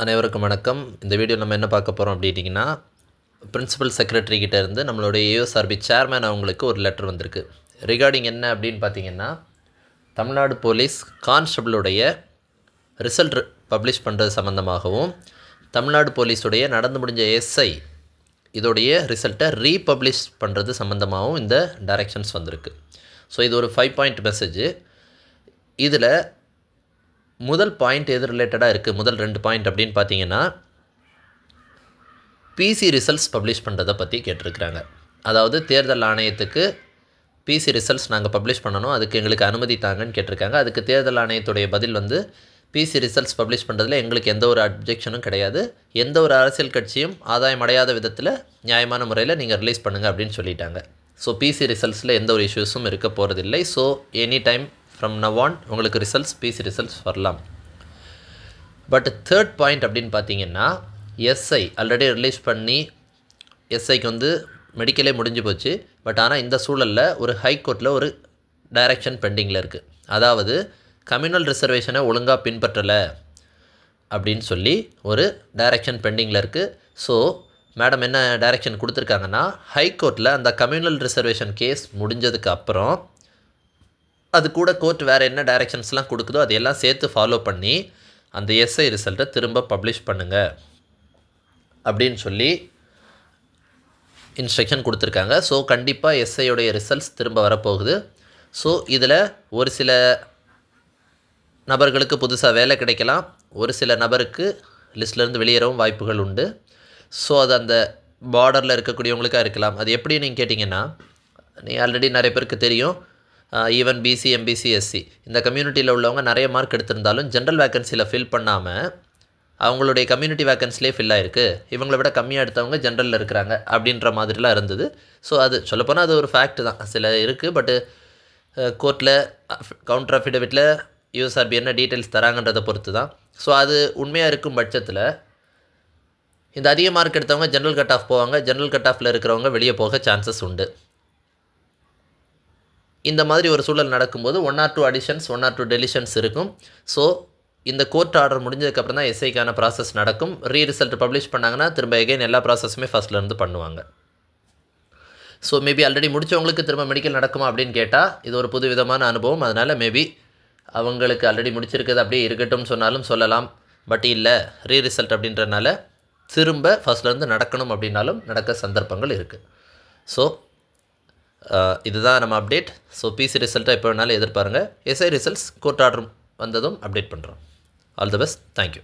அனைவருக்கும் வணக்கம். இந்த வீடியோ நம்ம என்ன பார்க்க போகிறோம் அப்படிட்டிங்கன்னா, பிரின்சிபல் செக்ரட்டரி கிட்ட இருந்து நம்மளுடைய ஏஎஸ்ஆர்பி சேர்மேன் அவங்களுக்கு ஒரு லெட்டர் வந்திருக்கு. ரிகார்டிங் என்ன அப்படின்னு பார்த்தீங்கன்னா, தமிழ்நாடு போலீஸ் கான்ஸ்டபிளுடைய ரிசல்ட் பப்ளிஷ் பண்ணுறது சம்மந்தமாகவும், தமிழ்நாடு போலீஸுடைய நடந்து முடிஞ்ச எஸ்ஐ இதோடைய ரிசல்ட்டை ரீபப்ளிஷ் பண்ணுறது சம்மந்தமாகவும் இந்த டைரக்ஷன்ஸ் வந்திருக்கு. ஸோ இது ஒரு 5 பாயிண்ட் மெசேஜ். இதில் முதல் பாயிண்ட் எது ரிலேட்டடாக இருக்குது, முதல் 2 பாயிண்ட் அப்படின்னு பார்த்தீங்கன்னா, பிசி ரிசல்ட்ஸ் பப்ளிஷ் பண்ணுறதை பற்றி கேட்டிருக்கிறாங்க. அதாவது தேர்தல் ஆணையத்துக்கு பிசி ரிசல்ட்ஸ் நாங்கள் பப்ளிஷ் பண்ணணும், அதுக்கு எங்களுக்கு அனுமதி தாங்கன்னு கேட்டிருக்காங்க. அதுக்கு தேர்தல் ஆணையத்துடைய பதில் வந்து, பிசி ரிசல்ட்ஸ் பப்ளிஷ் பண்ணுறதுல எங்களுக்கு எந்த ஒரு அப்ஜெக்ஷனும் கிடையாது, எந்த ஒரு அரசியல் கட்சியும் ஆதாயம் அடையாத விதத்தில் நியாயமான முறையில் நீங்கள் ரிலீஸ் பண்ணுங்கள் அப்படின்னு சொல்லிட்டாங்க. ஸோ பிசி ரிசல்ட்ஸில் எந்த ஒரு இஷ்யூஸும் இருக்க போகிறதில்லை. So any time from now on உங்களுக்கு ரிசல்ட்ஸ் பிசி ரிசல்ட்ஸ் வரலாம். பட் தேர்ட் பாயிண்ட் அப்படின்னு பார்த்தீங்கன்னா, எஸ்ஐ ஆல்ரெடி ரிலீஸ் பண்ணி எஸ்ஐக்கு வந்து மெடிக்கலே முடிஞ்சு போச்சு. பட் ஆனால் இந்த சூழலில் ஒரு ஹைகோர்ட்டில் ஒரு டைரக்ஷன் பெண்டிங்கில் இருக்குது. அதாவது கம்யூனல் ரிசர்வேஷனை ஒழுங்காக பின்பற்றலை அப்படின்னு சொல்லி ஒரு டைரக்ஷன் பெண்டிங்கில் இருக்குது. ஸோ மேடம் என்ன டைரக்ஷன் கொடுத்துருக்காங்கன்னா, ஹைகோர்ட்டில் அந்த கம்யூனல் ரிசர்வேஷன் கேஸ் முடிஞ்சதுக்கு அப்புறம் அது கூட கோர்ட் வேறு என்ன டைரக்ஷன்ஸ்லாம் கொடுக்குதோ அதையெல்லாம் சேர்த்து ஃபாலோ பண்ணி அந்த எஸ்ஐ ரிசல்ட்டை திரும்ப பப்ளிஷ் பண்ணுங்கள் அப்படின்னு சொல்லி இன்ஸ்ட்ரக்ஷன் கொடுத்துருக்காங்க. ஸோ கண்டிப்பாக எஸ்ஐயோடைய ரிசல்ட்ஸ் திரும்ப வரப்போகுது. ஸோ இதில் ஒரு சில நபர்களுக்கு புதுசாக வேலை கிடைக்கலாம், ஒரு சில நபருக்கு லிஸ்ட்லேருந்து வெளியேறவும் வாய்ப்புகள் உண்டு. ஸோ அது அந்த பார்டரில் இருக்கக்கூடியவங்களுக்காக இருக்கலாம். அது எப்படி நீங்கள் கேட்டிங்கன்னா, ஆல்ரெடி நிறைய பேருக்கு தெரியும், ஈவன் பிசி, எம்பிசி, எஸ்சி இந்த கம்யூனிட்டியில் உள்ளவங்க நிறைய மார்க் எடுத்திருந்தாலும் ஜென்ரல் வேக்கன்சியில் ஃபில் பண்ணாமல் அவங்களுடைய கம்யூனிட்டி வேக்கன்சிலே ஃபில் ஆகிருக்கு, இவங்களை விட கம்மியாக எடுத்தவங்க ஜென்ரலில் இருக்கிறாங்க அப்படின்ற மாதிரிலாம் இருந்தது. ஸோ அது சொல்லப்போனால் அது ஒரு ஃபேக்ட் தான், சில இருக்குது. பட்டு கோர்ட்டில் கவுண்டர் அஃபிடவிட்டில் யூஎஸ்ஆர்பி என்ன டீட்டெயில்ஸ் தராங்கன்றதை பொறுத்து தான். ஸோ அது உண்மையாக இருக்கும் பட்சத்தில் இந்த அதிக மார்க் எடுத்தவங்க ஜென்ரல் கட் ஆஃப் போவாங்க, ஜென்ரல் கட் ஆஃபில் இருக்கிறவங்க வெளியே போக சான்சஸ் உண்டு. இந்த மாதிரி ஒரு சூழல் நடக்கும்போது 1 or 2 அடிஷன்ஸ் 1 or 2 டெலிஷன்ஸ் இருக்கும். ஸோ இந்த கோர்ட் ஆர்டர் முடிஞ்சதுக்கப்புறம் தான் எஸ்ஐக்கான ப்ராசஸ் நடக்கும். ரிசல்ட் பப்ளிஷ் பண்ணாங்கன்னா திரும்ப எகைன் எல்லா ப்ராசஸுமே ஃபஸ்ட்லேருந்து பண்ணுவாங்க. ஸோ மேபி ஆல்ரெடி முடித்தவங்களுக்கு திரும்ப மெடிக்கல் நடக்குமா அப்படின்னு கேட்டால் இது ஒரு புது விதமான அனுபவம். அதனால் மேபி அவங்களுக்கு ஆல்ரெடி முடிச்சிருக்கிறது அப்படியே இருக்கட்டும்னு சொன்னாலும் சொல்லலாம். பட் இல்லை, ரிசல்ட் அப்படின்றனால திரும்ப ஃபஸ்ட்லேருந்து நடக்கணும் அப்படின்னாலும் நடக்க சந்தர்ப்பங்கள் இருக்குது. ஸோ இதுதான் நம்ம அப்டேட். ஸோ பிசி ரிசல்ட்டை எப்போ வேணாலும் எதிர்பாருங்கள். எஸ்ஐ ரிசல்ட்ஸ் கோர்ட் ஆர்டர் வந்ததும் அப்டேட் பண்ணுறோம். All the best. தேங்க்யூ.